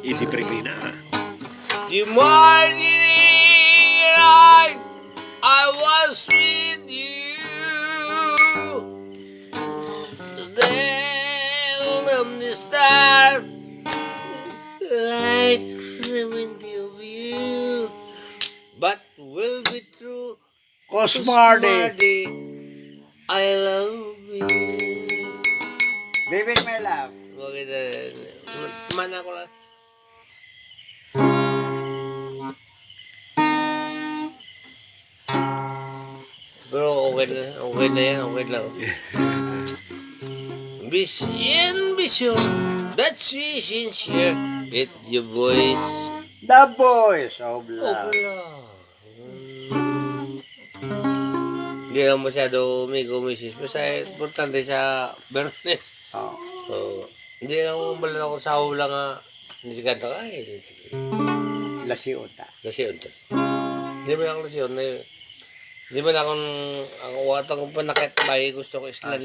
ilibre na. The morning I was with you. Then on the star, like windy of you. But will be true. Cosmardy. I love you. Baby, my love. Bakit mana ko lang. Pero okay na yan, okay lang. Vision, that's sincere, it your voice. The voice of Oh, love. Hindi lang masyado umigo-misis. Basta importante sa Bernet. Oh. So, hindi lang malala ko sa hula nga. Hindi siya kanta ka eh. Lasiota. Kasi yun. Hindi mo lang kasi yun. Hindi mo lang akong watang kung panakit bahay gusto ko islan.